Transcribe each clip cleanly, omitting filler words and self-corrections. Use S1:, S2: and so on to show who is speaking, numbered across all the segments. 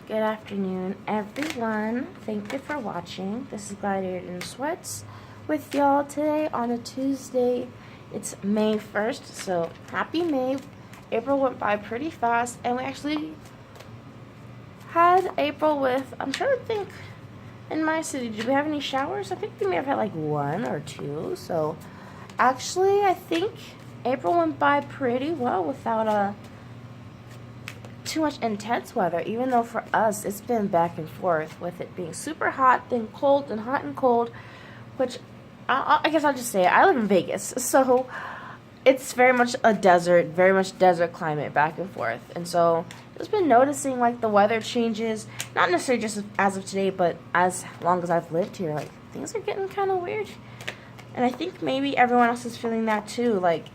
S1: Good afternoon, everyone. Thank you for watching. This is Gladiator in Sweats with y'all today on a Tuesday. It's May 1st, so happy May. April went by pretty fast, and we actually had April with, I'm trying to think, in my city, did we have any showers? I think we may have had like one or two, so actually I think April went by pretty well without too much intense weather, even though for us it's been back and forth with it being super hot, then cold, and hot and cold, which I guess I'll just say it. I live in Vegas, so it's very much a desert, very much desert climate back and forth. And so I've just been noticing like the weather changes, not necessarily just as of today, but as long as I've lived here, like things are getting kind of weird. And I think maybe everyone else is feeling that too, like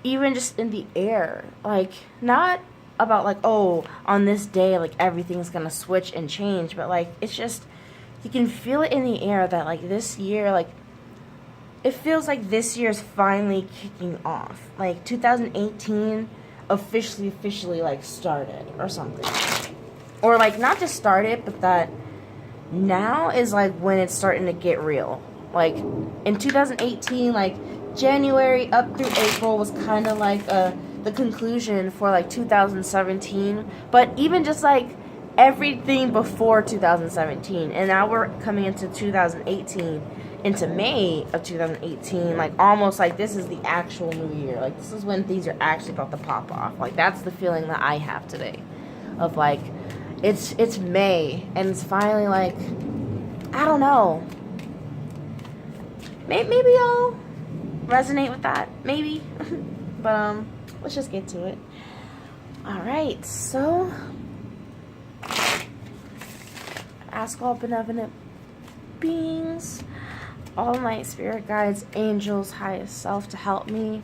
S1: even just in the air, like not about like, oh, on this day like everything's gonna switch and change, but like it's just, you can feel it in the air that like this year, like it feels like this year is finally kicking off, like 2018 officially like started or something, or like not just started, but that now is like when it's starting to get real. Like in 2018, like January up through April was kind of like the conclusion for like 2017, but even just like everything before 2017, and now we're coming into 2018, into May of 2018, like almost like this is the actual new year, like this is when things are actually about to pop off. Like that's the feeling that I have today, of like it's May and it's finally like, I don't know, maybe y'all resonate with that, maybe. But let's just get to it. Alright, so ask all benevolent beings, all my spirit guides, angels, highest self to help me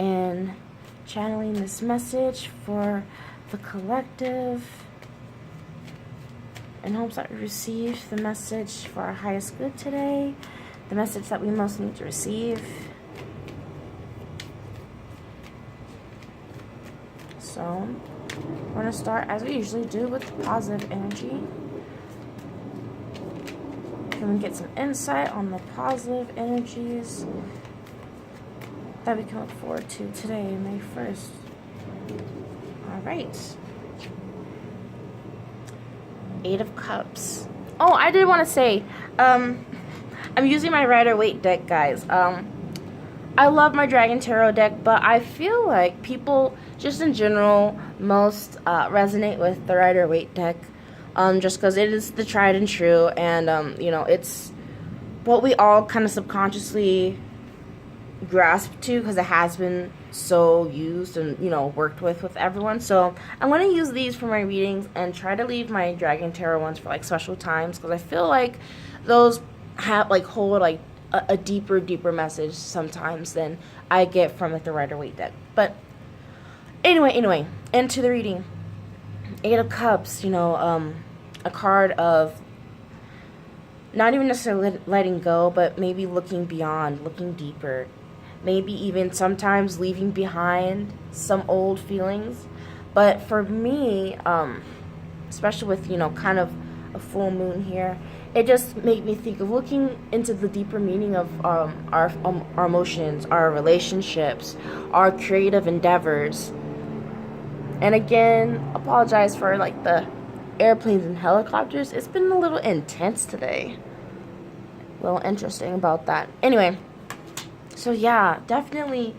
S1: in channeling this message for the collective, in hopes that we receive the message for our highest good today, the message that we most need to receive. So we're going to start, as we usually do, with the positive energy. Can we get some insight on the positive energies that we can look forward to today, May 1st? Alright. Eight of Cups. Oh, I did want to say, I'm using my Rider-Waite deck, guys. I love my Dragon Tarot deck, but I feel like people, just in general, most resonate with the Rider-Waite deck, just because it is the tried and true, and, you know, it's what we all kind of subconsciously grasp to, because it has been so used and, you know, worked with everyone. So I'm going to use these for my readings and try to leave my Dragon Tarot ones for, like, special times, because I feel like those have, like, hold, like, a deeper message sometimes than I get from like the Rider-Waite deck. But anyway, into the reading. Eight of Cups, you know, a card of not even necessarily letting go, but maybe looking beyond, looking deeper, maybe even sometimes leaving behind some old feelings. But for me, especially with, you know, kind of a full moon here, it just made me think of looking into the deeper meaning of our emotions, our relationships, our creative endeavors. And again, apologize for like the airplanes and helicopters. It's been a little intense today. A little interesting about that. Anyway, so yeah, definitely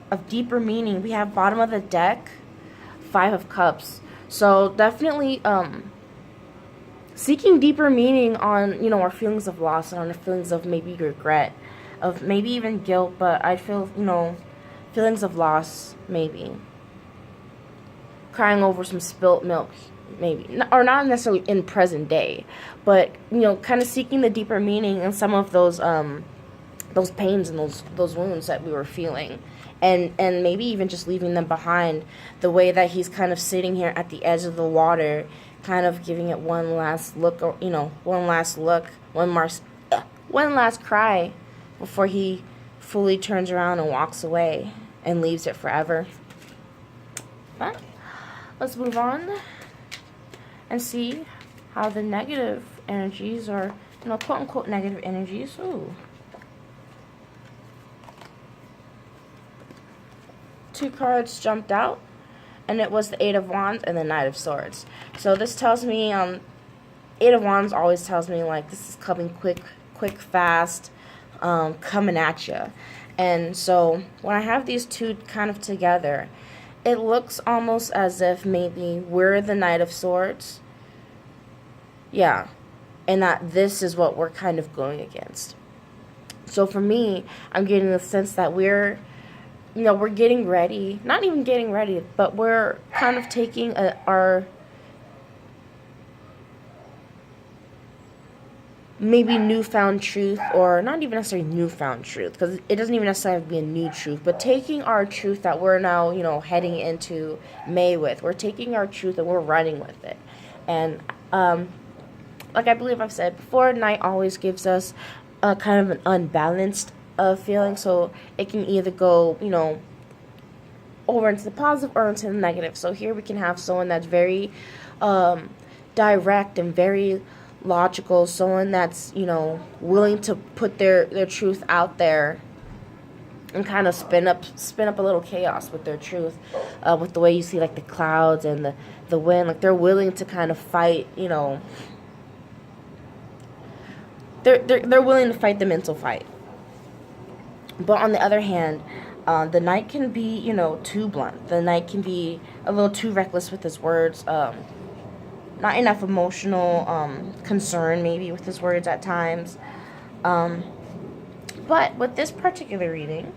S1: of deeper meaning. We have bottom of the deck, Five of Cups. So definitely seeking deeper meaning on, you know, our feelings of loss, and on our feelings of maybe regret, of maybe even guilt, but I feel, you know, feelings of loss, maybe. Crying over some spilt milk, maybe. Or not necessarily in present day, but, you know, kind of seeking the deeper meaning in some of those pains and those wounds that we were feeling. And maybe even just leaving them behind, the way that he's kind of sitting here at the edge of the water, kind of giving it one last look, or, you know, one last cry before he fully turns around and walks away and leaves it forever. But let's move on. and see how the negative energies, or, you know, quote unquote negative energies, ooh. 2 cards jumped out, and it was the Eight of Wands and the Knight of Swords. So this tells me, Eight of Wands always tells me, like, this is coming quick, fast, coming at you. And so when I have these two kind of together, it looks almost as if maybe we're the Knight of Swords. Yeah. And that this is what we're kind of going against. So for me, I'm getting the sense that we're, you know, we're getting ready. Not even getting ready, but we're kind of taking our maybe newfound truth, or not even necessarily newfound truth, because it doesn't even necessarily have to be a new truth, but taking our truth that we're now, you know, heading into May with. We're taking our truth and we're running with it. And like I believe I've said before, night always gives us a kind of an unbalanced feeling, so it can either go, you know, over into the positive or into the negative. So here we can have someone that's very direct and very logical, someone that's, you know, willing to put their truth out there and kind of spin up a little chaos with their truth, with the way you see, like, the clouds and the wind. Like, they're willing to kind of fight, you know, they're willing to fight the mental fight. But on the other hand, the Knight can be, you know, too blunt. The Knight can be a little too reckless with his words, not enough emotional concern maybe with his words at times. But with this particular reading,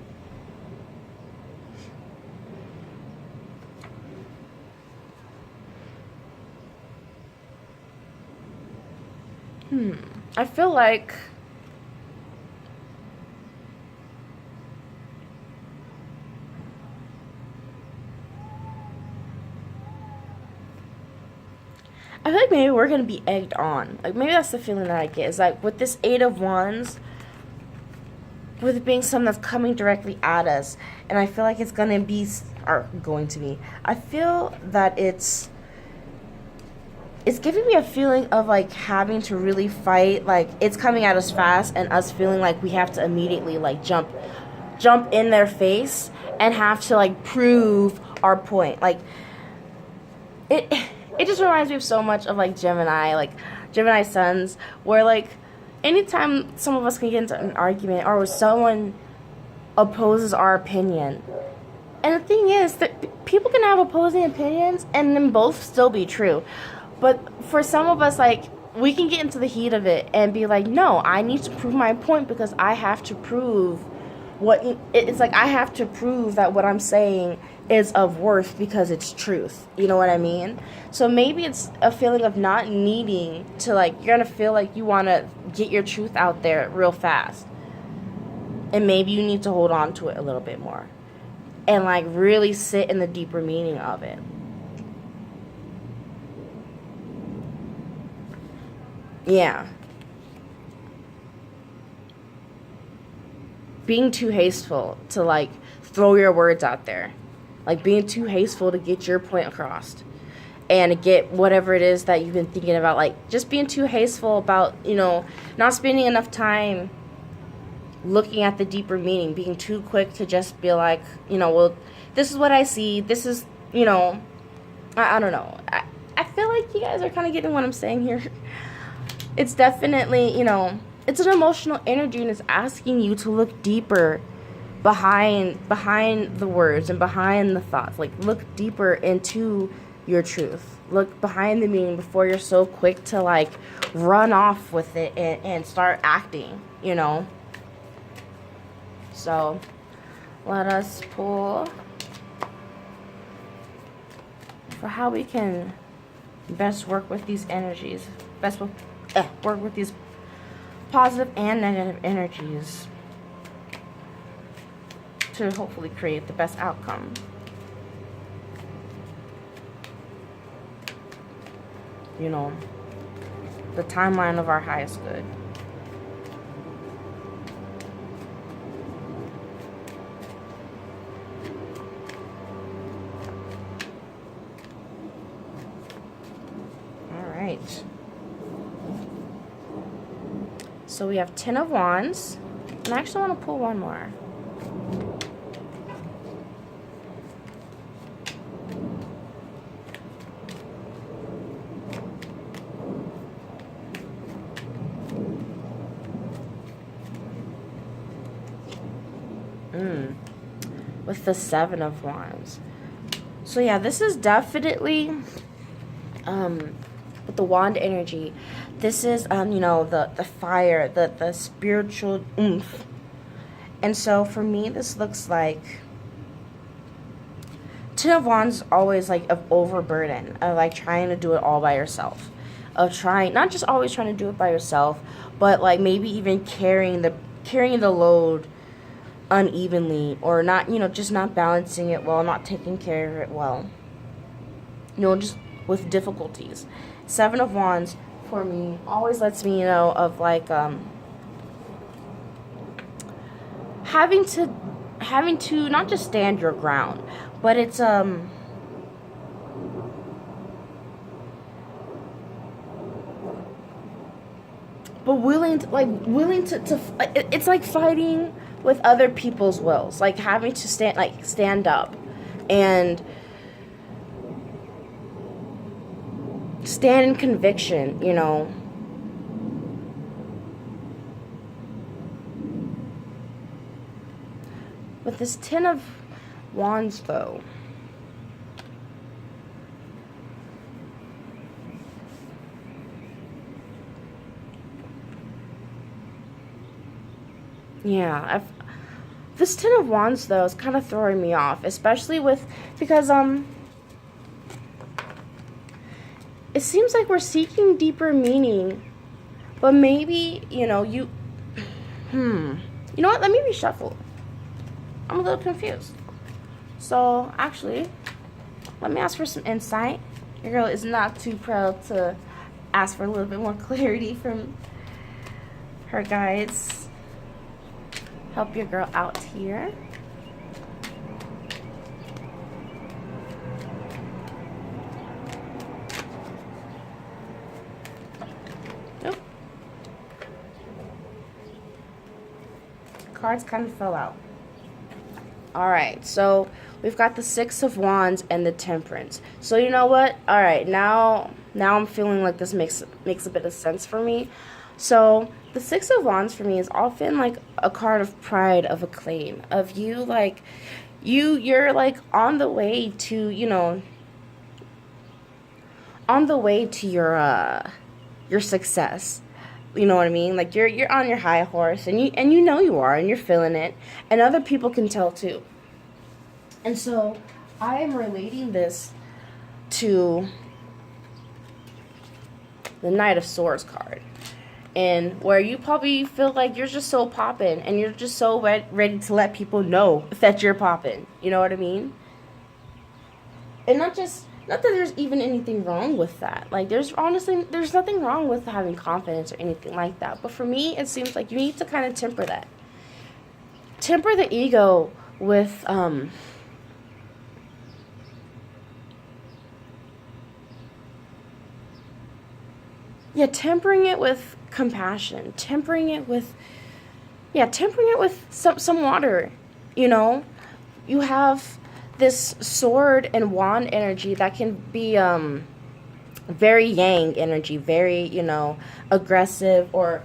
S1: I feel like maybe we're going to be egged on. Like, maybe that's the feeling that I get. Is like, with this Eight of Wands, with it being something that's coming directly at us, and I feel like it's going to be, I feel that it's giving me a feeling of, like, having to really fight. Like, it's coming at us fast, and us feeling like we have to immediately, like, jump in their face and have to, like, prove our point. Like, it just reminds me of so much of, like, Gemini suns, where, like, anytime some of us can get into an argument or someone opposes our opinion. And the thing is that people can have opposing opinions and then both still be true. But for some of us, like, we can get into the heat of it and be like, no, I need to prove my point because I have to prove it's like I have to prove that what I'm saying is of worth because it's truth. You know what I mean? So maybe it's a feeling of not needing to, like, you're going to feel like you want to get your truth out there real fast. And maybe you need to hold on to it a little bit more. And, like, really sit in the deeper meaning of it. Yeah. Being too hasteful to, like, throw your words out there. Like, being too hasteful to get your point across. And to get whatever it is that you've been thinking about. Like, just being too hasteful about, you know, not spending enough time looking at the deeper meaning. Being too quick to just be like, you know, well, this is what I see. This is, you know, I don't know. I feel like you guys are kind of getting what I'm saying here. It's definitely, you know, it's an emotional energy, and it's asking you to look deeper behind the words and behind the thoughts. Like, look deeper into your truth. Look behind the meaning before you're so quick to, like, run off with it and start acting, you know. So, let us pull for how we can best work with these energies. Work with these positive and negative energies to hopefully create the best outcome. You know, the timeline of our highest good. All right. So we have 10 of Wands. And I actually want to pull one more. With the 7 of Wands. So yeah, this is definitely with the wand energy. This is you know, the fire, the spiritual oomph. And so for me, this looks like 10 of Wands always like of overburden, of like trying to do it all by yourself. Of trying, not just always trying to do it by yourself, but like maybe even carrying the load unevenly, or not, you know, just not balancing it well, not taking care of it well, you know, just with difficulties. 7 of Wands for me always lets me know of like having to not just stand your ground, but it's but willing to it's like fighting with other people's wills, like having to stand up and stand in conviction, you know. With this 10 of Wands though, yeah, this 10 of Wands though is kind of throwing me off, especially because it seems like we're seeking deeper meaning, but maybe, you know, you know what, let me reshuffle. I'm a little confused. So actually, let me ask for some insight. Your girl is not too proud to ask for a little bit more clarity from her guides. Help your girl out here. Nope. Cards kind of fell out. Alright, so we've got the 6 of Wands and the Temperance. So you know what? Alright, now I'm feeling like this makes a bit of sense for me. So the 6 of Wands for me is often like a card of pride, of acclaim, of you, like you're like on the way to, you know, on the way to your success. You know what I mean? Like you're on your high horse, and you know you are, and you're feeling it, and other people can tell too. And so I am relating this to the Knight of Swords card. And where you probably feel like you're just so poppin', and you're just so ready to let people know that you're poppin'. You know what I mean? And not that there's even anything wrong with that. Like, there's nothing wrong with having confidence or anything like that. But for me, it seems like you need to kind of temper that. Temper the ego with, tempering it with compassion, tempering it with some water, you know. You have this sword and wand energy that can be very yang energy, very, you know, aggressive or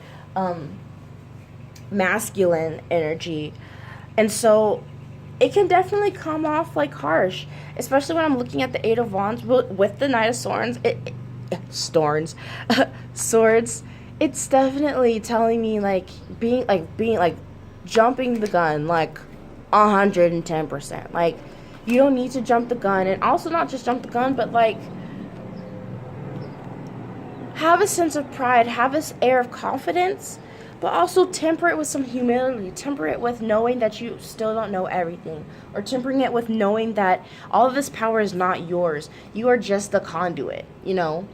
S1: masculine energy. And so it can definitely come off like harsh, especially when I'm looking at the 8 of Wands with the Knight of Swords. Swords. It's definitely telling me like being jumping the gun like 110%. Like, you don't need to jump the gun, and also not just jump the gun, but like have a sense of pride, have this air of confidence, but also temper it with some humility. Temper it with knowing that you still don't know everything, or tempering it with knowing that all of this power is not yours. You are just the conduit, you know.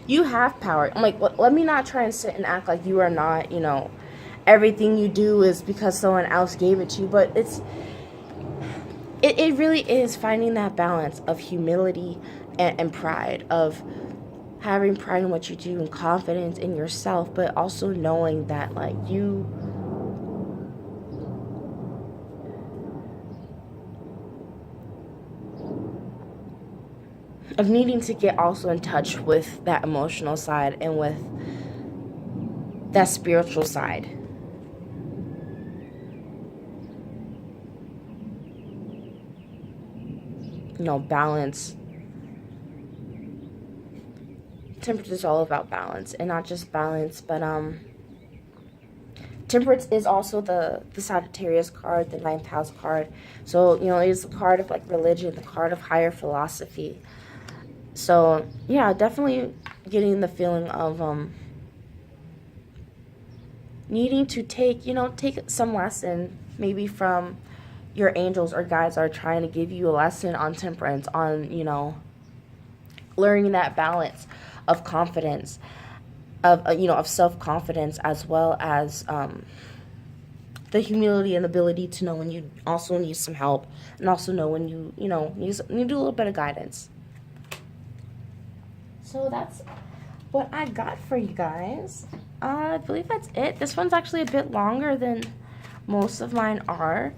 S1: You have power. I'm like, let me not try and sit and act like you are not, you know, everything you do is because someone else gave it to you. But it really is finding that balance of humility and pride, of having pride in what you do and confidence in yourself, but also knowing that like you of needing to get also in touch with that emotional side and with that spiritual side. You know, balance. Temperance is all about balance, and not just balance, but Temperance is also the Sagittarius card, the ninth house card. So, you know, it's the card of like religion, the card of higher philosophy. So, yeah, definitely getting the feeling of needing to take, you know, take some lesson maybe from your angels or guides are trying to give you a lesson on temperance, on, you know, learning that balance of confidence, of you know, of self-confidence, as well as the humility and ability to know when you also need some help, and also know when you know, need a little bit of guidance. So that's what I got for you guys. I believe that's it. This one's actually a bit longer than most of mine are.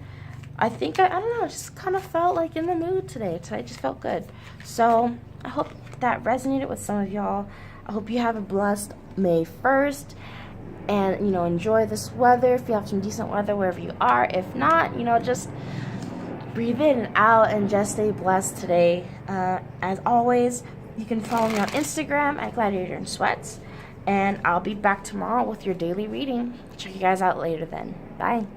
S1: I think, I don't know, I just kind of felt like in the mood today. Today just felt good. So I hope that resonated with some of y'all. I hope you have a blessed May 1st. And, you know, enjoy this weather if you have some decent weather wherever you are. If not, you know, just breathe in and out and just stay blessed today. As always, you can follow me on Instagram at Gladiator in Sweats. And I'll be back tomorrow with your daily reading. Check you guys out later then. Bye.